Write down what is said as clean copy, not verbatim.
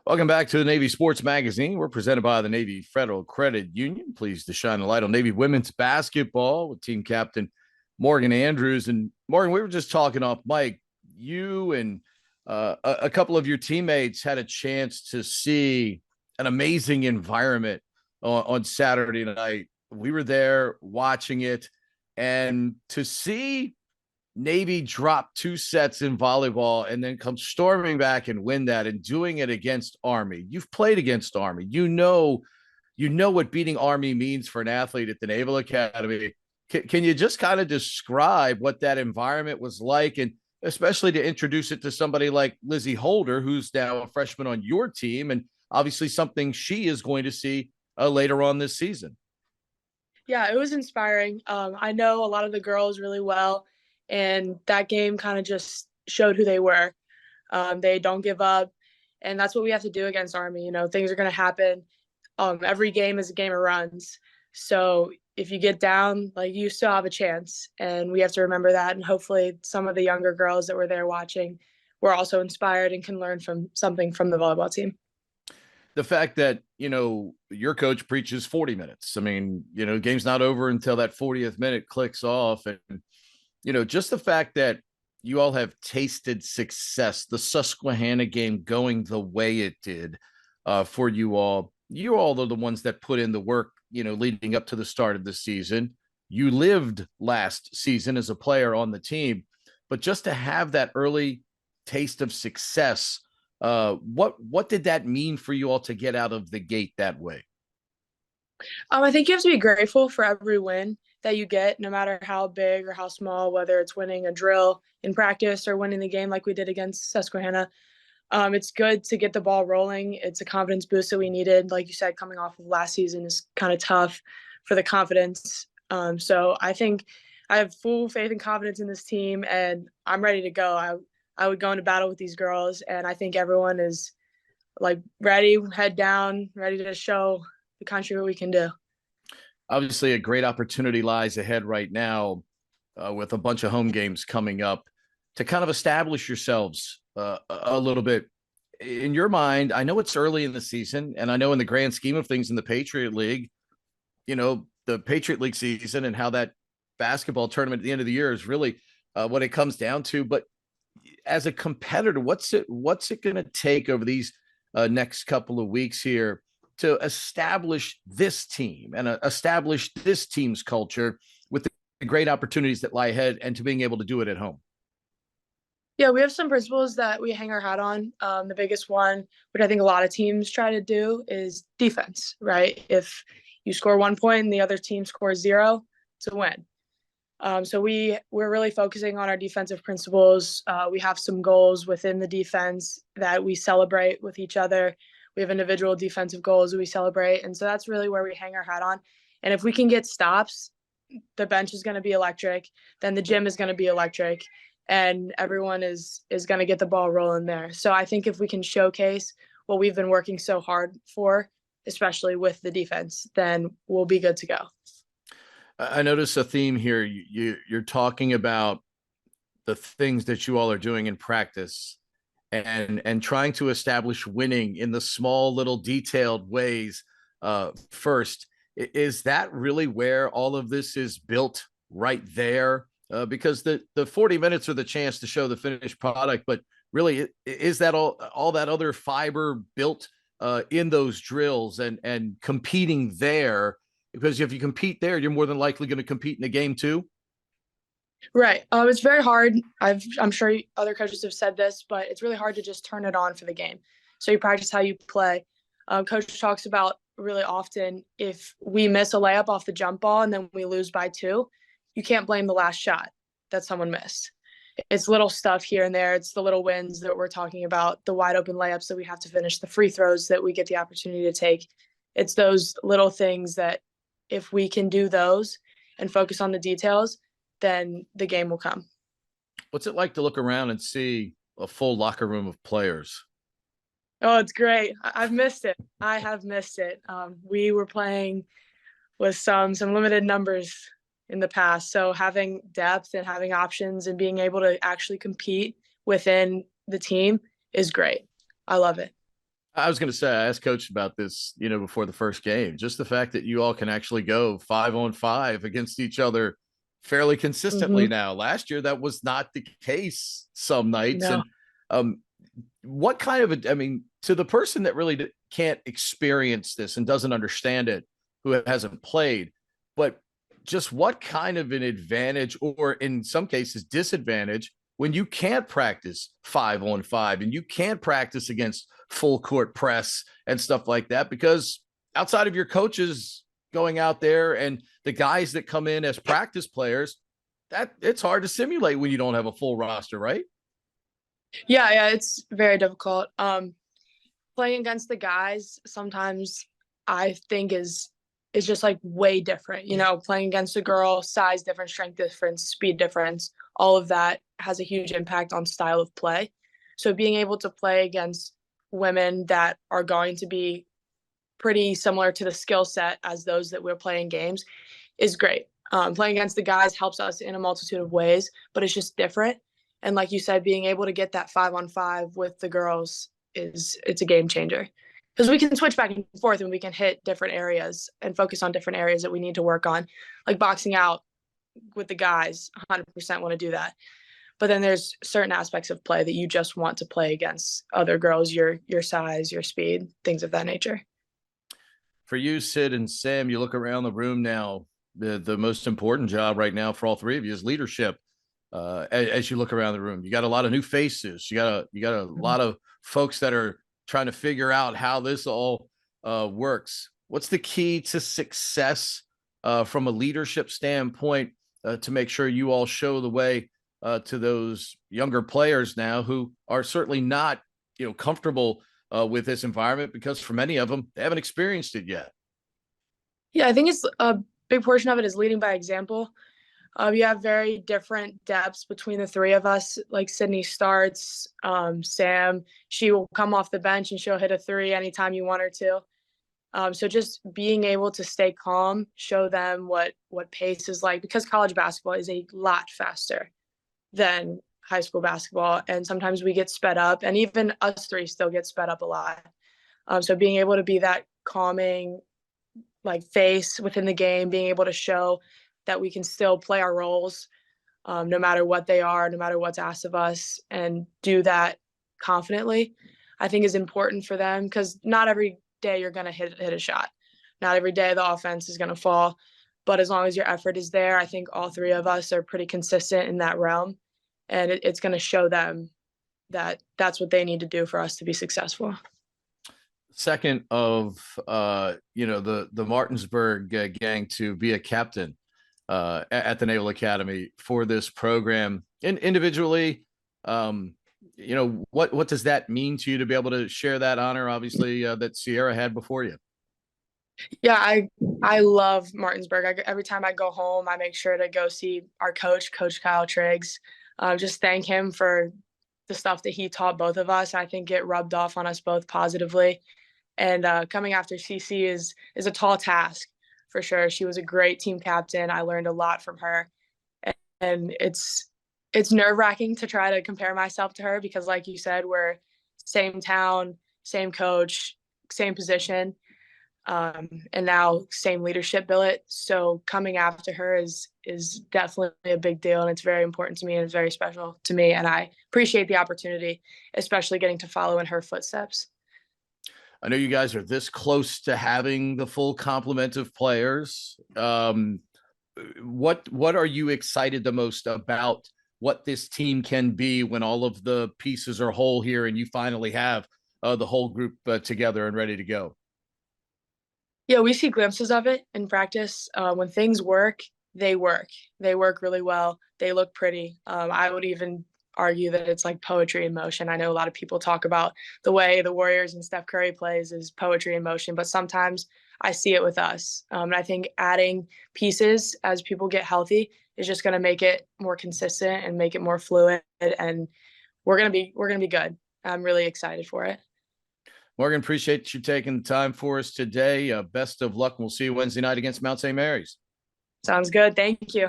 Welcome back to the Navy Sports Magazine. We're presented by the Navy Federal Credit Union. Pleased to shine a light on Navy women's basketball with team captain Morganne Andrews. And Morgan, we were just talking off mic. You and a couple of your teammates had a chance to see an amazing environment on Saturday night. We were there watching it, and to see Navy dropped two sets in volleyball and then come storming back and win that and doing it against Army. You've played against Army. You know what beating Army means for an athlete at the Naval Academy. Can you just kind of describe what that environment was like, and especially to introduce it to somebody like Lizzie Holder, who's now a freshman on your team, and obviously something she is going to see later on this season? Yeah, it was inspiring. I know a lot of the girls really well, and that game kind of just showed who they were. They don't give up, and that's what we have to do against Army. Things are going to happen. Every game is a game of runs. So if you get down, you still have a chance, and we have to remember that. And hopefully, some of the younger girls that were there watching were also inspired and can learn from something from the volleyball team. The fact that your coach preaches 40 minutes. I mean, game's not over until that 40th minute clicks off. And just the fact that you all have tasted success, the Susquehanna game going the way it did for you all are the ones that put in the work, leading up to the start of the season. You lived last season as a player on the team, but just to have that early taste of success, what did that mean for you all to get out of the gate that way? I think you have to be grateful for every win that you get, no matter how big or how small, whether it's winning a drill in practice or winning the game like we did against Susquehanna. It's good to get the ball rolling. It's a confidence boost that we needed. Like you said, coming off of last season is kind of tough for the confidence. So I think I have full faith and confidence in this team, and I'm ready to go. I would go into battle with these girls, and I think everyone is ready, head down, ready to show the country what we can do. Obviously, a great opportunity lies ahead right now with a bunch of home games coming up to kind of establish yourselves a little bit. In your mind, I know it's early in the season, and I know in the grand scheme of things in the Patriot League, the Patriot League season and how that basketball tournament at the end of the year is really what it comes down to. But as a competitor, what's it going to take over these next couple of weeks here to establish this team and establish this team's culture with the great opportunities that lie ahead, and to being able to do it at home? Yeah, we have some principles that we hang our hat on. The biggest one, which I think a lot of teams try to do, is defense, right? If you score 1 point and the other team scores zero, it's a win. So we're really focusing on our defensive principles. We have some goals within the defense that we celebrate with each other. We have individual defensive goals that we celebrate. And so that's really where we hang our hat on. And if we can get stops, the bench is going to be electric. Then the gym is going to be electric. And everyone is going to get the ball rolling there. So I think if we can showcase what we've been working so hard for, especially with the defense, then we'll be good to go. I notice a theme here. You're talking about the things that you all are doing in practice, and trying to establish winning in the small little detailed ways first. Is that really where all of this is built, right there? Because the 40 minutes are the chance to show the finished product, but really, is that all that other fiber built in those drills and competing there? Because if you compete there, you're more than likely going to compete in the game too. Right. It's very hard. I'm sure other coaches have said this, but it's really hard to just turn it on for the game. So you practice how you play. Coach talks about really often, if we miss a layup off the jump ball and then we lose by 2, you can't blame the last shot that someone missed. It's little stuff here and there. It's the little wins that we're talking about, the wide open layups that we have to finish, the free throws that we get the opportunity to take. It's those little things that if we can do those and focus on the details, then the game will come. What's it like to look around and see a full locker room of players? Oh, it's great. I've missed it. I have missed it. We were playing with some limited numbers in the past. So having depth and having options and being able to actually compete within the team is great. I love it. I was going to say, I asked coach about this, before the first game, just the fact that you all can actually go 5-on-5 against each other fairly consistently Hmm. now. Last year, that was not the case some nights. No. And um, what kind of I mean, to the person that really can't experience this and doesn't understand it, who hasn't played, but just what kind of an advantage, or in some cases disadvantage, when you can't practice 5-on-5 and you can't practice against full court press and stuff like that, because outside of your coaches going out there and the guys that come in as practice players, that it's hard to simulate when you don't have a full roster, right? Yeah, it's very difficult. Playing against the guys sometimes I think is just like way different. Playing against a girl, size difference, strength difference, speed difference, all of that has a huge impact on style of play. So being able to play against women that are going to be pretty similar to the skill set as those that we're playing games is great. Playing against the guys helps us in a multitude of ways, but it's just different. And like you said, being able to get that 5-on-5 with the girls it's a game changer, because we can switch back and forth and we can hit different areas and focus on different areas that we need to work on, like boxing out with the guys. 100% want to do that, but then there's certain aspects of play that you just want to play against other girls, your size, your speed, things of that nature. For you, Sid and Sam, you look around the room now. The most important job right now for all three of you is leadership. As you look around the room, you got a lot of new faces. You got a lot of folks that are trying to figure out how this all works. What's the key to success from a leadership standpoint to make sure you all show the way to those younger players now who are certainly not comfortable with this environment, because for many of them they haven't experienced it yet? Yeah, I think it's a big portion of it is leading by example. We have very different depths between the three of us. Like Sydney starts, Sam, she will come off the bench and she'll hit a three anytime you want her to. So just being able to stay calm, show them what pace is like, because college basketball is a lot faster than high school basketball, and sometimes we get sped up, and even us three still get sped up a lot. So being able to be that calming like face within the game, being able to show that we can still play our roles, no matter what they are, no matter what's asked of us, and do that confidently, I think is important for them, because not every day you're going to hit a shot. Not every day the offense is going to fall. But as long as your effort is there, I think all three of us are pretty consistent in that realm. And it's going to show them that that's what they need to do for us to be successful. Second of the Martinsburg gang to be a captain at the Naval Academy for this program, and individually, what does that mean to you to be able to share that honor, obviously, that Sierra had before you? Yeah, I love Martinsburg. Every time I go home, I make sure to go see our Coach Kyle Triggs. Just thank him for the stuff that he taught both of us. I think it rubbed off on us both positively. And coming after CC is a tall task for sure. She was a great team captain. I learned a lot from her, and it's nerve-wracking to try to compare myself to her, because, like you said, we're same town, same coach, same position, and now same leadership billet. So coming after her is definitely a big deal, and it's very important to me, and it's very special to me. And I appreciate the opportunity, especially getting to follow in her footsteps. I know you guys are this close to having the full complement of players. What are you excited the most about what this team can be when all of the pieces are whole here and you finally have the whole group together and ready to go? Yeah, we see glimpses of it in practice. When things work, they work. They work really well. They look pretty. I would even argue that it's like poetry in motion. I know a lot of people talk about the way the Warriors and Steph Curry plays is poetry in motion, but sometimes I see it with us. And I think adding pieces as people get healthy is just going to make it more consistent and make it more fluid. And we're gonna be good. I'm really excited for it. Morgan, appreciate you taking the time for us today. Best of luck. We'll see you Wednesday night against Mount St. Mary's. Sounds good. Thank you.